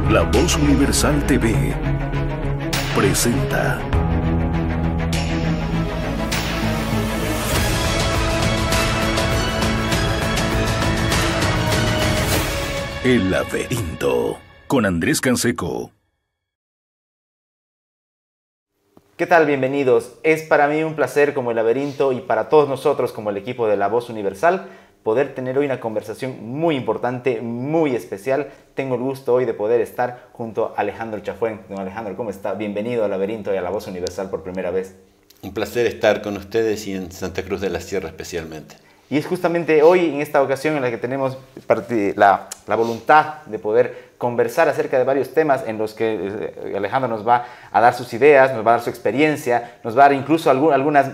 La Voz Universal TV presenta El Laberinto con Andrés Canseco. ¿Qué tal? Bienvenidos. Es para mí un placer como El Laberinto y para todos nosotros como el equipo de La Voz Universal poder tener hoy una conversación muy importante, muy especial. Tengo el gusto hoy de poder estar junto a Alejandro Chafuen. Don Alejandro, ¿cómo está? Bienvenido al Laberinto y a La Voz Universal por primera vez. Un placer estar con ustedes y en Santa Cruz de la Sierra especialmente. Y es justamente hoy, en esta ocasión, en la que tenemos la voluntad de poder conversar acerca de varios temas en los que Alejandro nos va a dar sus ideas, nos va a dar su experiencia, nos va a dar incluso algunas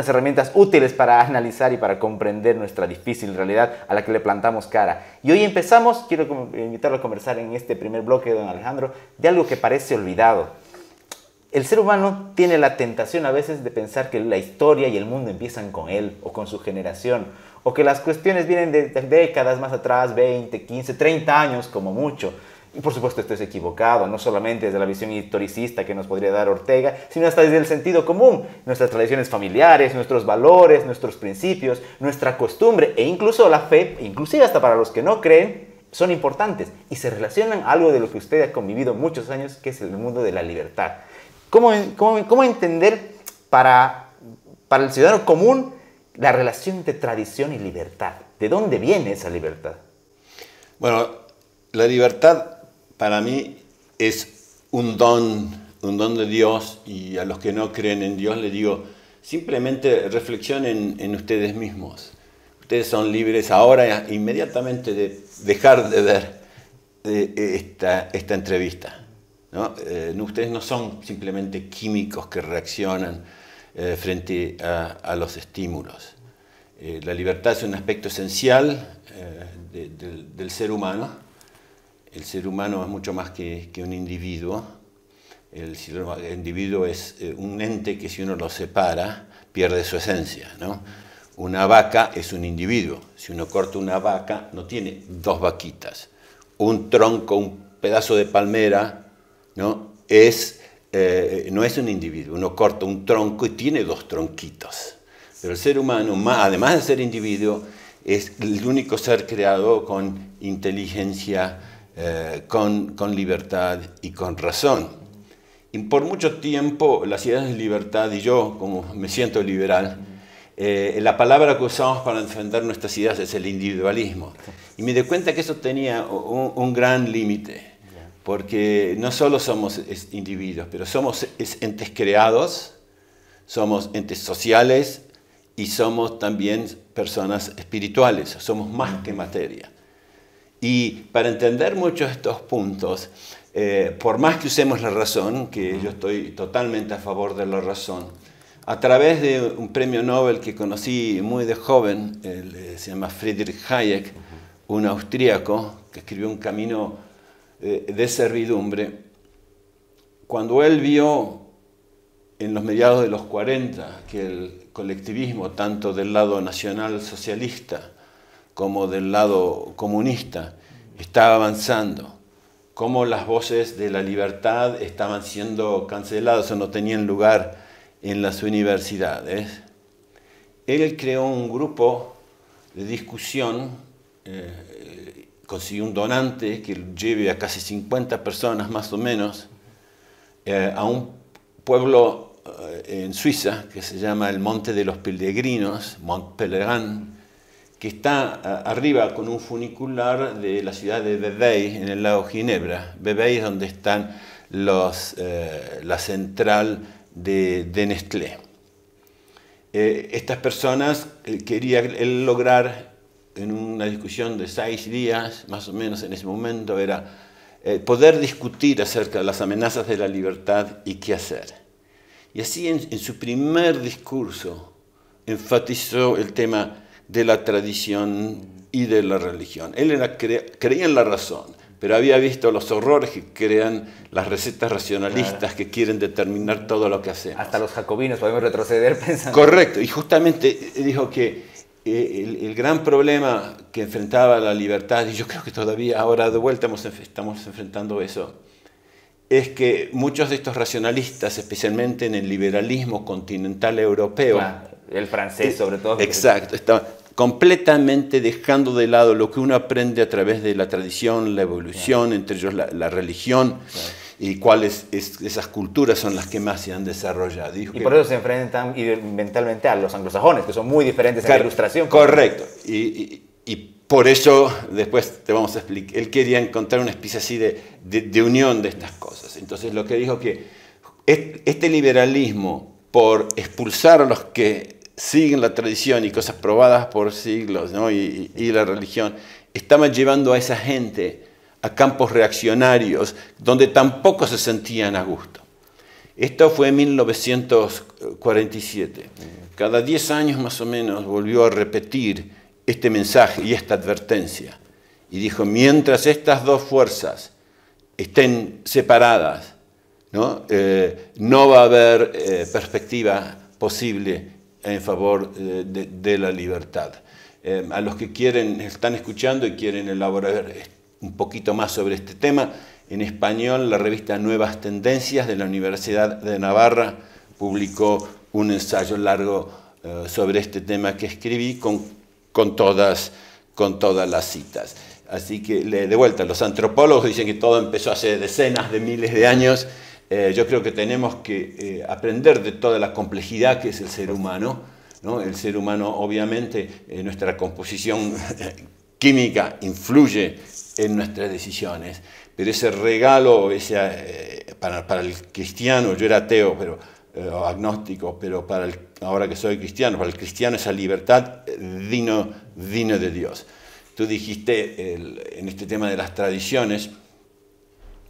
herramientas útiles para analizar y para comprender nuestra difícil realidad a la que le plantamos cara. Y hoy empezamos, quiero invitarlo a conversar en este primer bloque, don Alejandro, de algo que parece olvidado. El ser humano tiene la tentación a veces de pensar que la historia y el mundo empiezan con él o con su generación, o que las cuestiones vienen de décadas más atrás, 20, 15, 30 años como mucho. Y por supuesto esto es equivocado, no solamente desde la visión historicista que nos podría dar Ortega, sino hasta desde el sentido común, nuestras tradiciones familiares, nuestros valores, nuestros principios, nuestra costumbre e incluso la fe, inclusive hasta para los que no creen, son importantes y se relacionan a algo de lo que usted ha convivido muchos años, que es el mundo de la libertad. ¿Cómo entender para el ciudadano común la relación entre tradición y libertad? ¿De dónde viene esa libertad? Bueno, la libertad para mí es un don de Dios, y a los que no creen en Dios les digo, simplemente reflexionen en ustedes mismos. Ustedes son libres ahora inmediatamente de dejar de ver esta entrevista. ¿No? Ustedes no son simplemente químicos que reaccionan frente a los estímulos. La libertad es un aspecto esencial del ser humano. El ser humano es mucho más que un individuo. El individuo es un ente que si uno lo separa pierde su esencia, ¿no? Una vaca es un individuo. Si uno corta una vaca no tiene dos vaquitas. Un tronco, un pedazo de palmera, ¿no? No es un individuo. Uno corta un tronco y tiene dos tronquitos. Pero el ser humano, además de ser individuo, es el único ser creado con inteligencia, con libertad y con razón. Y por mucho tiempo las ideas de libertad, y yo como me siento liberal, la palabra que usamos para defender nuestras ideas es el individualismo. Y me di cuenta que eso tenía un gran límite. Porque no solo somos individuos, pero somos entes creados, somos entes sociales y somos también personas espirituales, somos más que materia. Y para entender muchos de estos puntos, por más que usemos la razón, que yo estoy totalmente a favor de la razón, a través de un premio Nobel que conocí muy de joven, se llama Friedrich Hayek, un austríaco que escribió Un camino de servidumbre, cuando él vio en los mediados de los 40 que el colectivismo, tanto del lado nacional socialista como del lado comunista, estaba avanzando, cómo las voces de la libertad estaban siendo canceladas o no tenían lugar en las universidades, él creó un grupo de discusión, consiguió un donante que lleve a casi 50 personas más o menos a un pueblo en Suiza que se llama el Monte de los Peregrinos, Mont Pelerin, que está arriba con un funicular de la ciudad de Vevey en el lago Ginebra. Vevey es donde están la central de Nestlé. Estas personas querían lograr en una discusión de 6 días, más o menos en ese momento, era poder discutir acerca de las amenazas de la libertad y qué hacer. Y así en su primer discurso enfatizó el tema de la tradición y de la religión. Él creía en la razón, pero había visto los horrores que crean las recetas racionalistas que quieren determinar todo lo que hacemos. Hasta los jacobinos podemos retroceder pensando. Correcto, y justamente dijo que el gran problema que enfrentaba la libertad, y yo creo que todavía ahora de vuelta estamos enfrentando eso, es que muchos de estos racionalistas, especialmente en el liberalismo continental europeo, el francés sobre todo. Exacto, estaban completamente dejando de lado lo que uno aprende a través de la tradición, la evolución, entre ellos la religión, y cuáles esas culturas son las que más se han desarrollado. Y por eso se enfrentan mentalmente a los anglosajones, que son muy diferentes en la ilustración. Correcto. Y por eso, después te vamos a explicar, él quería encontrar una especie así de unión de estas cosas. Entonces lo que dijo que este liberalismo, por expulsar a los que siguen la tradición y cosas probadas por siglos, ¿no? y la religión, estaba llevando a esa gente a campos reaccionarios donde tampoco se sentían a gusto. Esto fue en 1947. Cada 10 años más o menos volvió a repetir este mensaje y esta advertencia. Y dijo, mientras estas dos fuerzas estén separadas, no va a haber perspectiva posible en favor de la libertad. A los que están escuchando y quieren elaborar un poquito más sobre este tema, en español la revista Nuevas Tendencias de la Universidad de Navarra publicó un ensayo largo sobre este tema que escribí con todas las citas. Así que de vuelta, los antropólogos dicen que todo empezó hace decenas de miles de años. Yo creo que tenemos que aprender de toda la complejidad que es el ser humano, ¿no? El ser humano, obviamente, nuestra composición química influye en nuestras decisiones, pero ese regalo, para el cristiano, yo era ateo, o agnóstico, pero ahora que soy cristiano, para el cristiano esa libertad vino de Dios. Tú dijiste en este tema de las tradiciones,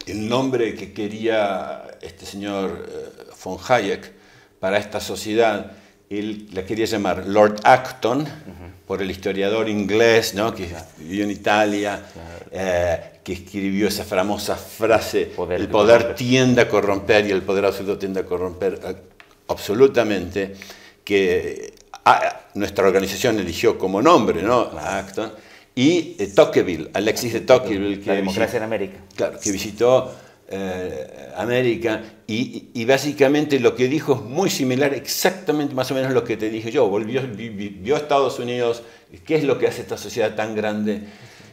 el nombre que quería este señor von Hayek para esta sociedad, él la quería llamar Lord Acton, por el historiador inglés, ¿no? Que vivió en Italia, que escribió esa famosa frase, el poder tiende a corromper y el poder absoluto tiende a corromper absolutamente, que nuestra organización eligió como nombre, ¿no? Acton. Y Tocqueville, Alexis de Tocqueville, la democracia en América. Claro, que visitó América y básicamente lo que dijo es muy similar, exactamente más o menos lo que te dije yo. Vio a Estados Unidos, qué es lo que hace esta sociedad tan grande,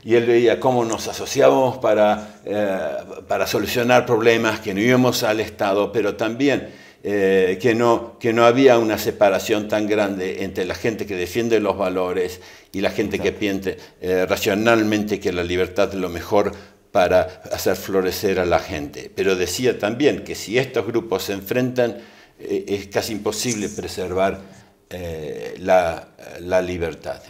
y él veía cómo nos asociábamos para solucionar problemas, que no íbamos al Estado, pero también que no había una separación tan grande entre la gente que defiende los valores y la gente que piensa racionalmente que la libertad es lo mejor para hacer florecer a la gente. Pero decía también que si estos grupos se enfrentan, es casi imposible preservar la libertad.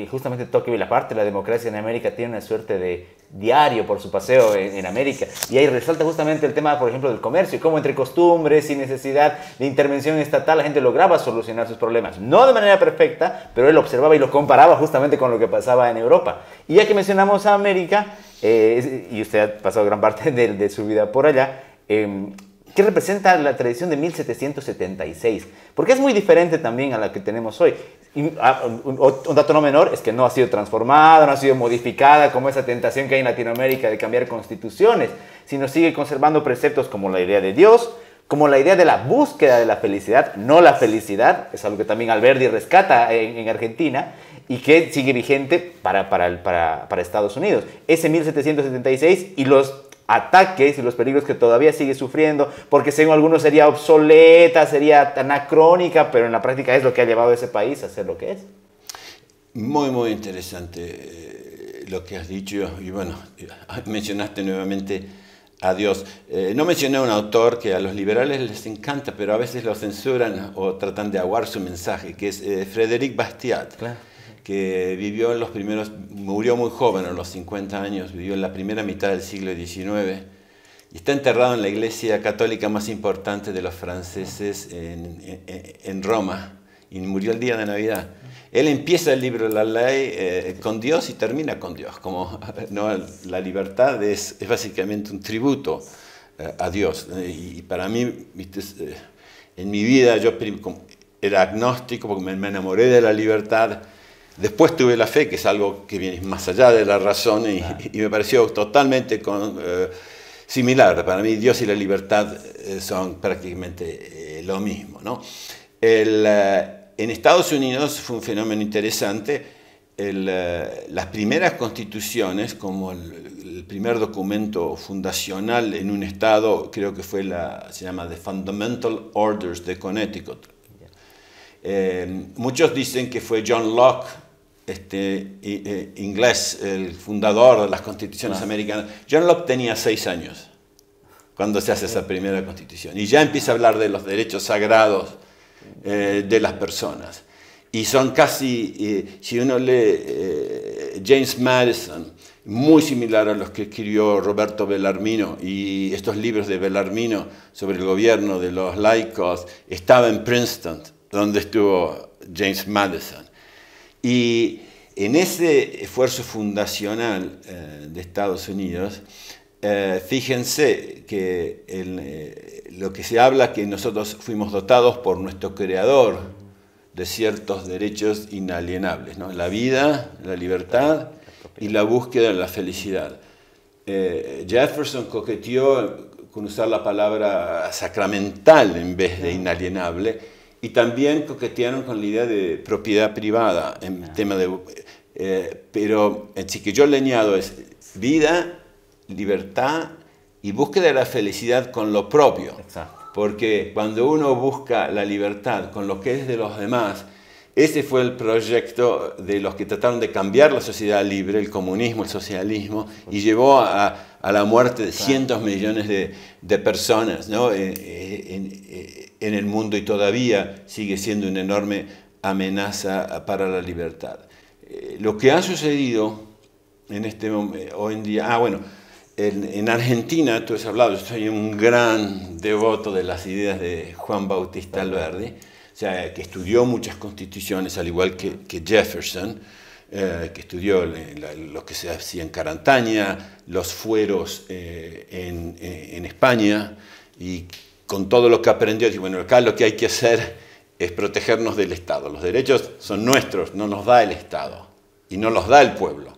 Justamente Tocqueville, aparte la democracia en América, tiene una suerte de diario por su paseo en América, y ahí resalta justamente el tema, por ejemplo, del comercio, y cómo entre costumbres y necesidad de intervención estatal la gente lograba solucionar sus problemas, no de manera perfecta, pero él observaba y lo comparaba justamente con lo que pasaba en Europa. Y ya que mencionamos a América, y usted ha pasado gran parte de su vida por allá, ¿qué representa la tradición de 1776? Porque es muy diferente también a la que tenemos hoy. Y, un dato no menor es que no ha sido transformada, no ha sido modificada como esa tentación que hay en Latinoamérica de cambiar constituciones, sino sigue conservando preceptos como la idea de Dios, como la idea de la búsqueda de la felicidad, no la felicidad, es algo que también Alberdi rescata en Argentina, y que sigue vigente para Estados Unidos. Ese 1776 y los ataques y los peligros que todavía sigue sufriendo, porque según algunos sería obsoleta, sería anacrónica, pero en la práctica es lo que ha llevado a ese país a ser lo que es. Muy, muy interesante lo que has dicho, y bueno, mencionaste nuevamente a Dios. No mencioné a un autor que a los liberales les encanta, pero a veces lo censuran o tratan de aguar su mensaje, que es Frédéric Bastiat. Claro. Que murió muy joven, a los 50 años, vivió en la primera mitad del siglo XIX, y está enterrado en la iglesia católica más importante de los franceses en Roma, y murió el día de Navidad. Él empieza el libro de la ley con Dios y termina con Dios, como ¿no? La libertad es básicamente un tributo a Dios. Y para mí, ¿viste? En mi vida yo era agnóstico porque me enamoré de la libertad. Después tuve la fe, que es algo que viene más allá de la razón, y me pareció totalmente similar. Para mí Dios y la libertad son prácticamente lo mismo, ¿no? En Estados Unidos fue un fenómeno interesante. Las primeras constituciones, como el primer documento fundacional en un estado, creo que fue se llama The Fundamental Orders de Connecticut. Muchos dicen que fue John Locke, inglés, el fundador de las constituciones americanas. John Locke tenía 6 años cuando se hace esa primera constitución, y ya empieza a hablar de los derechos sagrados de las personas. Y son casi, si uno lee James Madison, muy similar a los que escribió Roberto Bellarmino, y estos libros de Bellarmino sobre el gobierno de los laicos, estaba en Princeton, donde estuvo James Madison. Y en ese esfuerzo fundacional de Estados Unidos, fíjense que lo que se habla que nosotros fuimos dotados por nuestro creador de ciertos derechos inalienables, ¿no? La vida, la libertad y la búsqueda de la felicidad. Jefferson coqueteó con usar la palabra sacramental en vez de inalienable, y también coquetearon con la idea de propiedad privada en tema de... pero así que yo le añado es vida, libertad y búsqueda de la felicidad con lo propio. Exacto. Porque cuando uno busca la libertad con lo que es de los demás, ese fue el proyecto de los que trataron de cambiar la sociedad libre, el comunismo, el socialismo, y llevó a la muerte de cientos de millones de personas, ¿no? En el mundo, y todavía sigue siendo una enorme amenaza para la libertad. Lo que ha sucedido hoy en día... En Argentina, tú has hablado, yo soy un gran devoto de las ideas de Juan Bautista Alberdi, o sea, que estudió muchas constituciones, al igual que Jefferson, que estudió lo que se hacía en Carantaña, los fueros en España, y con todo lo que aprendió, dijo, bueno, acá lo que hay que hacer es protegernos del Estado. Los derechos son nuestros, no nos da el Estado, y no los da el pueblo.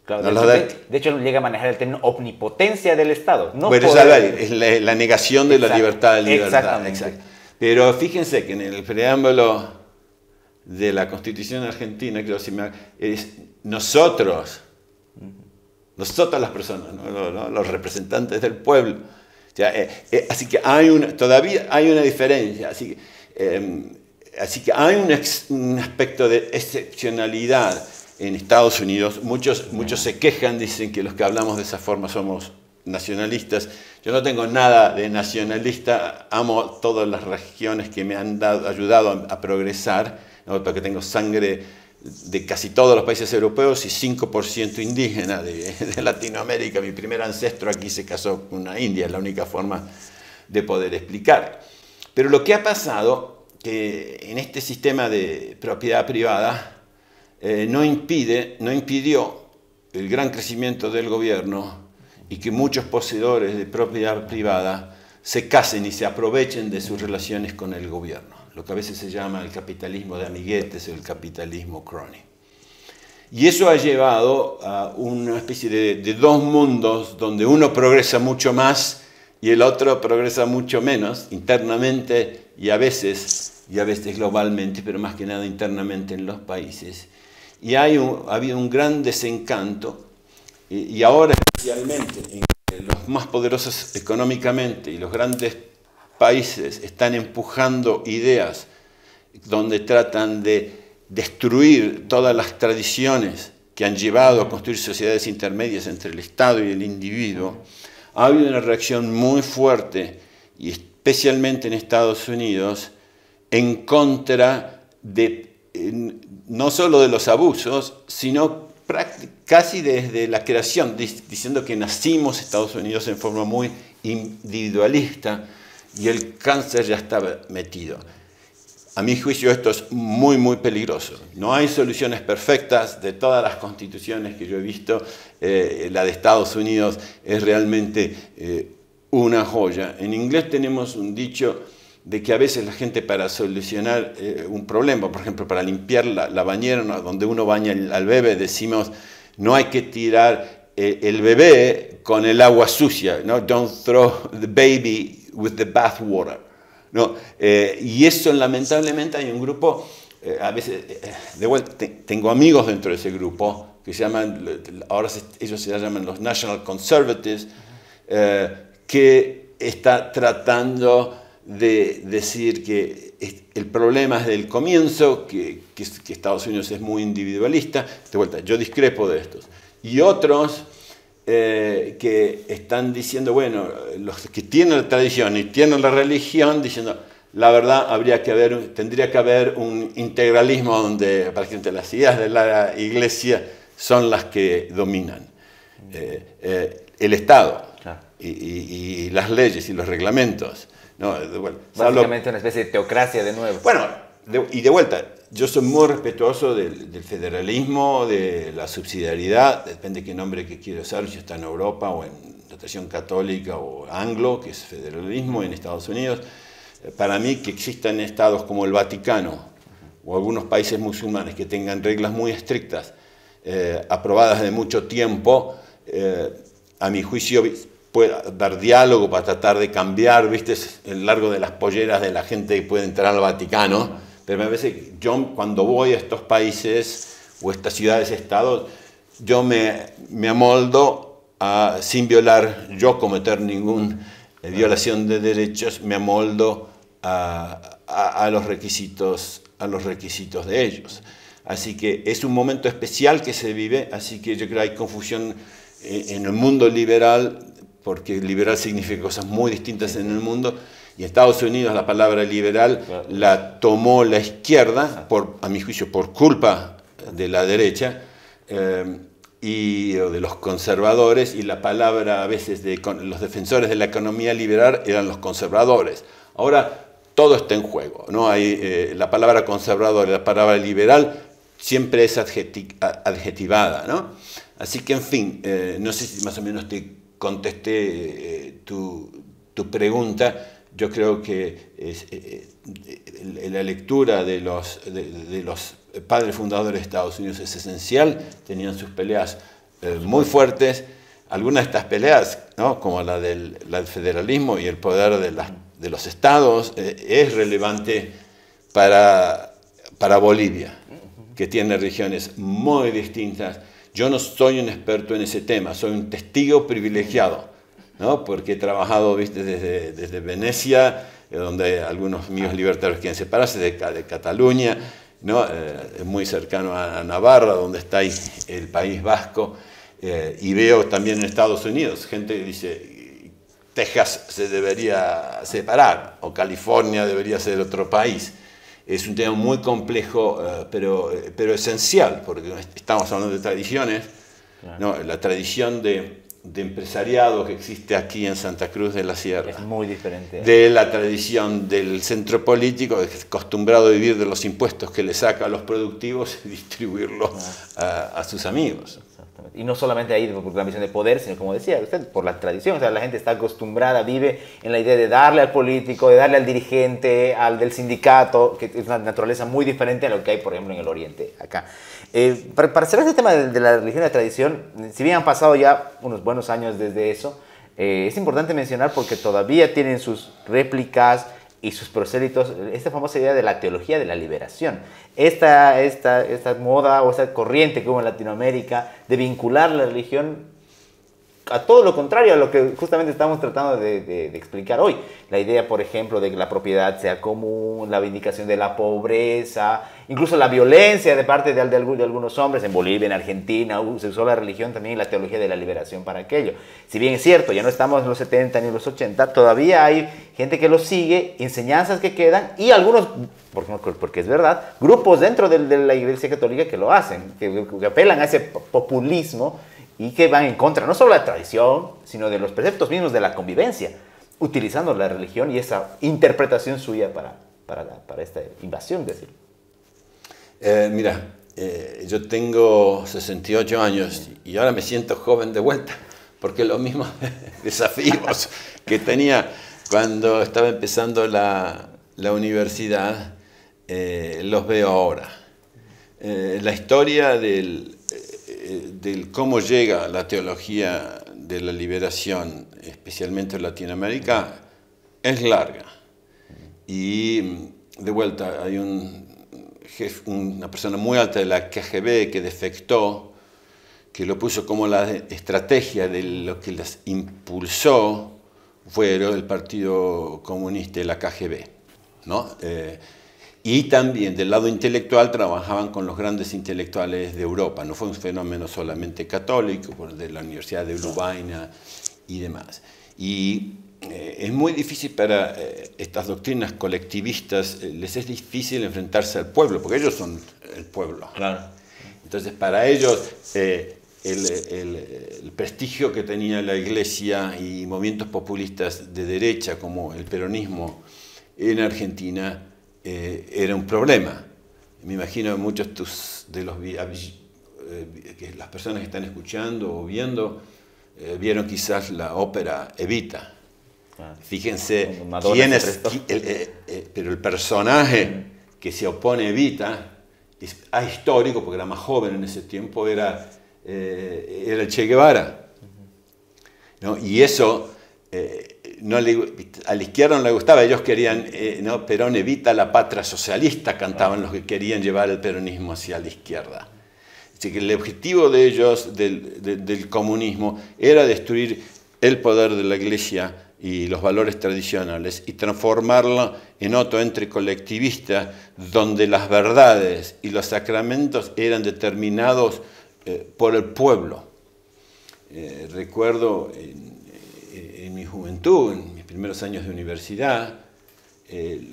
Claro, de hecho, llega a manejar el término omnipotencia del Estado. No bueno, es la negación de la libertad de libertad. Exactamente. Exacto. Pero fíjense que en el preámbulo de la Constitución argentina, creo que es nosotros las personas, ¿no? Los representantes del pueblo. O sea, así que todavía hay una diferencia. Así que hay un aspecto de excepcionalidad en Estados Unidos. Muchos se quejan, dicen que los que hablamos de esa forma somos nacionalistas. Yo no tengo nada de nacionalista, amo todas las regiones que me han ayudado a progresar, ¿no? Porque tengo sangre de casi todos los países europeos y 5% indígena de Latinoamérica. Mi primer ancestro aquí se casó con una india, es la única forma de poder explicar. Pero lo que ha pasado, que en este sistema de propiedad privada, no impidió el gran crecimiento del gobierno y que muchos poseedores de propiedad privada se casen y se aprovechen de sus relaciones con el gobierno, lo que a veces se llama el capitalismo de amiguetes o el capitalismo crony. Y eso ha llevado a una especie de dos mundos donde uno progresa mucho más y el otro progresa mucho menos internamente y a veces globalmente, pero más que nada internamente en los países. Y ha habido un gran desencanto, y ahora especialmente en los más poderosos económicamente y los grandes países están empujando ideas donde tratan de destruir todas las tradiciones que han llevado a construir sociedades intermedias entre el Estado y el individuo. Ha habido una reacción muy fuerte, y especialmente en Estados Unidos, en contra de no solo de los abusos, sino casi desde la creación, diciendo que nacimos Estados Unidos en forma muy individualista y el cáncer ya estaba metido. A mi juicio esto es muy, muy peligroso. No hay soluciones perfectas. De todas las constituciones que yo he visto, la de Estados Unidos es realmente una joya. En inglés tenemos un dicho de que a veces la gente para solucionar un problema, por ejemplo, para limpiar la bañera, ¿no?, donde uno baña al bebé, decimos, no hay que tirar el bebé con el agua sucia, ¿no? Don't throw the baby with the bath water, ¿no? Y eso, lamentablemente, hay un grupo, a veces, de vuelta, tengo amigos dentro de ese grupo, que se llaman, ahora ellos se llaman los National Conservatives, que está tratando de decir que el problema es del comienzo, que Estados Unidos es muy individualista. De vuelta, yo discrepo de estos. Y otros que están diciendo, bueno, los que tienen la tradición y tienen la religión, diciendo, la verdad, tendría que haber un integralismo donde prácticamente las ideas de la Iglesia son las que dominan. El Estado, claro, y las leyes y los reglamentos. No, bueno, básicamente una especie de teocracia de nuevo. Bueno, de vuelta, yo soy muy respetuoso del federalismo, de la subsidiariedad, depende de qué nombre que quiero usar, si está en Europa o en la tradición católica o anglo, que es federalismo en Estados Unidos. Para mí, que existan estados como el Vaticano o algunos países musulmanes que tengan reglas muy estrictas, aprobadas de mucho tiempo, a mi juicio puede dar diálogo para tratar de cambiar, ¿viste?, el largo de las polleras de la gente que puede entrar al Vaticano, pero me parece que yo, cuando voy a estos países o estas ciudades-estados, yo me amoldo sin yo cometer ninguna violación de derechos, me amoldo a los requisitos de ellos. Así que es un momento especial que se vive, así que yo creo que hay confusión en el mundo liberal, porque liberal significa cosas muy distintas en el mundo, y en Estados Unidos la palabra liberal la tomó la izquierda, a mi juicio por culpa de la derecha, o de los conservadores, y la palabra a veces de los defensores de la economía liberal eran los conservadores. Ahora todo está en juego, ¿no? Hay, la palabra conservador y la palabra liberal siempre es adjetivada, ¿no? Así que, en fin, no sé si más o menos te contesté tu pregunta. Yo creo que la lectura de los padres fundadores de Estados Unidos es esencial. Tenían sus peleas muy fuertes. Algunas de estas peleas, ¿no?, como la del federalismo y el poder de los estados, es relevante para Bolivia, que tiene regiones muy distintas. Yo no soy un experto en ese tema, soy un testigo privilegiado, ¿no?, porque he trabajado, ¿viste?, desde Venecia, donde algunos amigos libertarios quieren separarse, de Cataluña, ¿no?, muy cercano a Navarra, donde está ahí el País Vasco, y veo también en Estados Unidos gente que dice, Texas se debería separar, o California debería ser otro país. Es un tema muy complejo, pero esencial, porque estamos hablando de tradiciones, ¿no? La tradición de empresariado que existe aquí en Santa Cruz de la Sierra. Es muy diferente. De la tradición del centro político, que es acostumbrado a vivir de los impuestos que le saca a los productivos y distribuirlos a sus amigos. Y no solamente ahí por la misión de poder, sino, como decía usted, por la tradición. O sea, la gente está acostumbrada, vive en la idea de darle al político, de darle al dirigente, al del sindicato, que es una naturaleza muy diferente a lo que hay, por ejemplo, en el Oriente, acá. Para cerrar este tema de la religión y la tradición, si bien han pasado ya unos buenos años desde eso, es importante mencionar, porque todavía tienen sus réplicas y sus prosélitos, esta famosa idea de la teología de la liberación. Esta moda o esta corriente que hubo en Latinoamérica de vincular la religión a todo lo contrario a lo que justamente estamos tratando de explicar hoy. La idea, por ejemplo, de que la propiedad sea común, la vindicación de la pobreza, incluso la violencia de parte de algunos hombres. En Bolivia, en Argentina, se usó la religión también y la teología de la liberación para aquello. Si bien es cierto, ya no estamos en los 70 ni en los 80, todavía hay gente que lo sigue, enseñanzas que quedan, y algunos, porque es verdad, grupos dentro de la Iglesia Católica que lo hacen, que apelan a ese populismo y que van en contra no solo de la tradición, sino de los preceptos mismos de la convivencia, utilizando la religión y esa interpretación suya para esta invasión, decir. Mira, yo tengo 68 años y ahora me siento joven de vuelta, porque los mismos desafíos que tenía cuando estaba empezando la la universidad, los veo ahora. La historia del cómo llega la teología de la liberación, especialmente en Latinoamérica, es larga. Y de vuelta, hay una persona muy alta de la KGB que defectó, que lo puso como la estrategia de lo que las impulsó, fue el Partido Comunista y la KGB, ¿no? Y también del lado intelectual trabajaban con los grandes intelectuales de Europa. No fue un fenómeno solamente católico, de la Universidad de Lovaina y demás. Y es muy difícil para estas doctrinas colectivistas, les es difícil enfrentarse al pueblo, porque ellos son el pueblo. Claro. Entonces, para ellos, el prestigio que tenía la Iglesia y movimientos populistas de derecha, como el peronismo en Argentina, era un problema. Me imagino muchos de que las personas que están escuchando o viendo vieron quizás la ópera Evita. Fíjense quién es, pero el personaje que se opone a Evita es ahistórico, porque era más joven en ese tiempo, era el Che Guevara, ¿no? Y eso a la izquierda no le gustaba. Ellos querían, ¿no? Perón evita la patria socialista, cantaban los que querían llevar el peronismo hacia la izquierda. Así que el objetivo de ellos, del comunismo, era destruir el poder de la Iglesia y los valores tradicionales y transformarlo en otro ente colectivista donde las verdades y los sacramentos eran determinados por el pueblo. Recuerdo en mi juventud, en mis primeros años de universidad,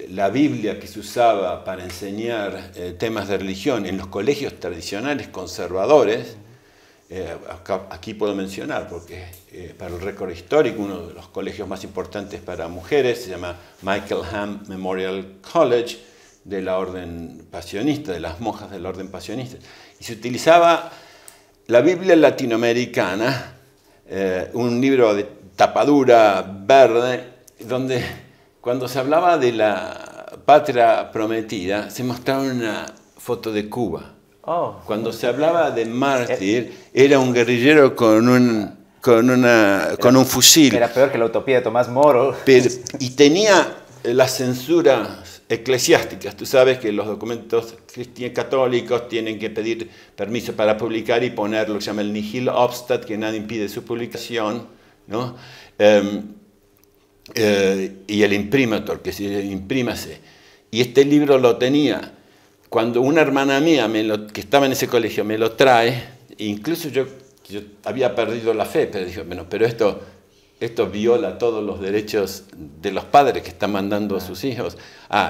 la Biblia que se usaba para enseñar temas de religión en los colegios tradicionales conservadores, aquí puedo mencionar, porque para el récord histórico, uno de los colegios más importantes para mujeres se llama Michael Ham Memorial College, de la orden pasionista, de las monjas de la orden pasionista. Y se utilizaba la Biblia latinoamericana, un libro de tapadura verde, donde cuando se hablaba de la patria prometida, se mostraba una foto de Cuba. Oh. Cuando se hablaba de mártir, era un guerrillero con un fusil. Era peor que la utopía de Tomás Moro. Y tenía las censuras eclesiásticas. Tú sabes que los documentos católicos tienen que pedir permiso para publicar y poner lo que se llama el nihil obstat, que nada impide su publicación, ¿no? Y el imprimatur, que se imprímase. Y este libro lo tenía. Cuando una hermana mía que estaba en ese colegio me lo trae, incluso yo había perdido la fe, pero dije, bueno, pero esto viola todos los derechos de los padres que están mandando a sus hijos.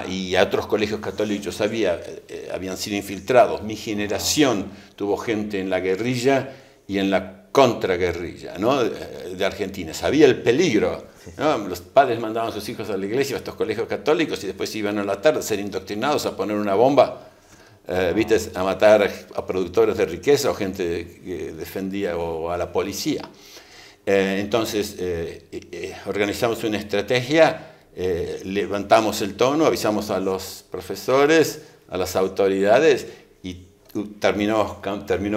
Y a otros colegios católicos habían sido infiltrados. Mi generación tuvo gente en la guerrilla y en la contraguerrilla, ¿no? de Argentina. Sabía el peligro, ¿no? Los padres mandaban a sus hijos a la iglesia, a estos colegios católicos, y después iban a la tarde a ser indoctrinados, a poner una bomba, ¿viste? A matar a productores de riqueza o gente que defendía, o a la policía. Entonces, organizamos una estrategia, levantamos el tono, avisamos a los profesores, a las autoridades, y terminó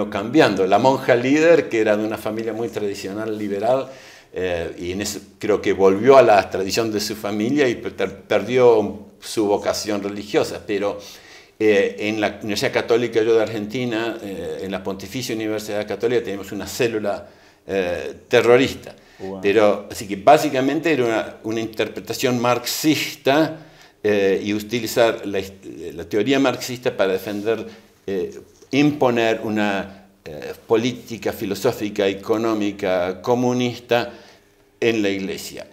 cambiando. La monja líder, que era de una familia muy tradicional, liberal, y en eso creo que volvió a la tradición de su familia y perdió su vocación religiosa, pero en la Universidad Católica yo de Argentina, en la Pontificia Universidad Católica, tenemos una célula terrorista. Wow. Pero, así que básicamente era una interpretación marxista y utilizar la teoría marxista para defender, imponer una política filosófica, económica, comunista en la Iglesia.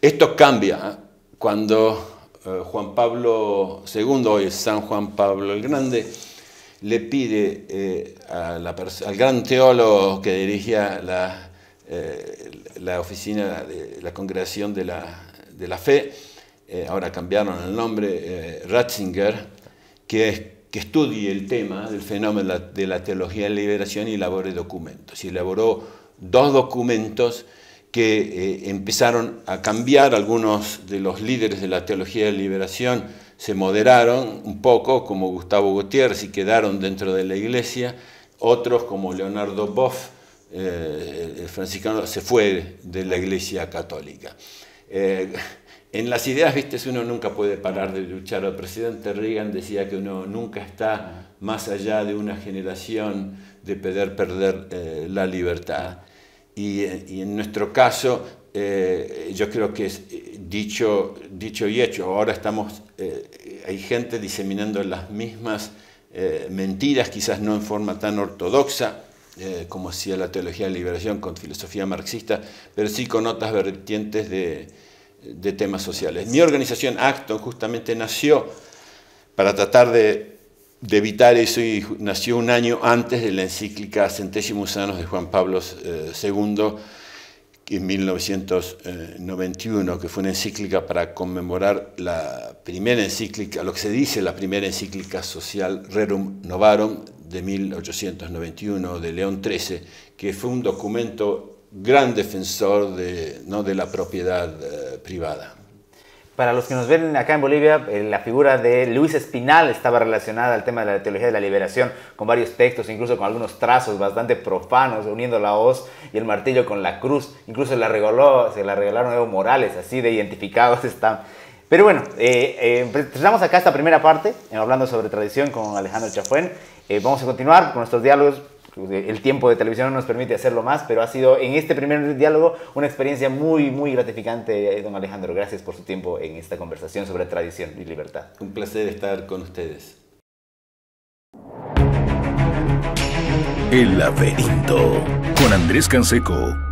Esto cambia cuando Juan Pablo II, hoy San Juan Pablo el Grande, le pide al gran teólogo que dirigía la oficina de la Congregación de la Fe, ahora cambiaron el nombre, Ratzinger, que estudie el tema del fenómeno de la teología de la liberación y elabore documentos. Y elaboró 2 documentos que empezaron a cambiar. Algunos de los líderes de la teología de la liberación se moderaron un poco, como Gustavo Gutiérrez, y quedaron dentro de la iglesia. Otros, como Leonardo Boff, el franciscano, se fue de la iglesia católica. En las ideas, viste, uno nunca puede parar de luchar. El presidente Reagan decía que uno nunca está más allá de una generación de poder perder la libertad. Y en nuestro caso, yo creo que es dicho y hecho. Ahora hay gente diseminando las mismas mentiras, quizás no en forma tan ortodoxa, como hacía la teología de la liberación con filosofía marxista, pero sí con otras vertientes de temas sociales. Mi organización Acton justamente nació para tratar de evitar eso, y nació un año antes de la encíclica Centésimos Annus de Juan Pablo II, en 1991, que fue una encíclica para conmemorar la primera encíclica, lo que se dice la primera encíclica social Rerum Novarum de 1891 de León XIII, que fue un documento gran defensor de la propiedad privada. Para los que nos ven acá en Bolivia, la figura de Luis Espinal estaba relacionada al tema de la teología de la liberación, con varios textos, incluso con algunos trazos bastante profanos, uniendo la hoz y el martillo con la cruz. Incluso se la regalaron a Evo Morales, así de identificados están. Pero bueno, empezamos acá esta primera parte, hablando sobre tradición con Alejandro Chafuen. Vamos a continuar con nuestros diálogos. El tiempo de televisión no nos permite hacerlo más, pero ha sido en este primer diálogo una experiencia muy, muy gratificante, don Alejandro. Gracias por su tiempo en esta conversación sobre tradición y libertad. Un placer estar con ustedes. El laberinto con Andrés Canseco.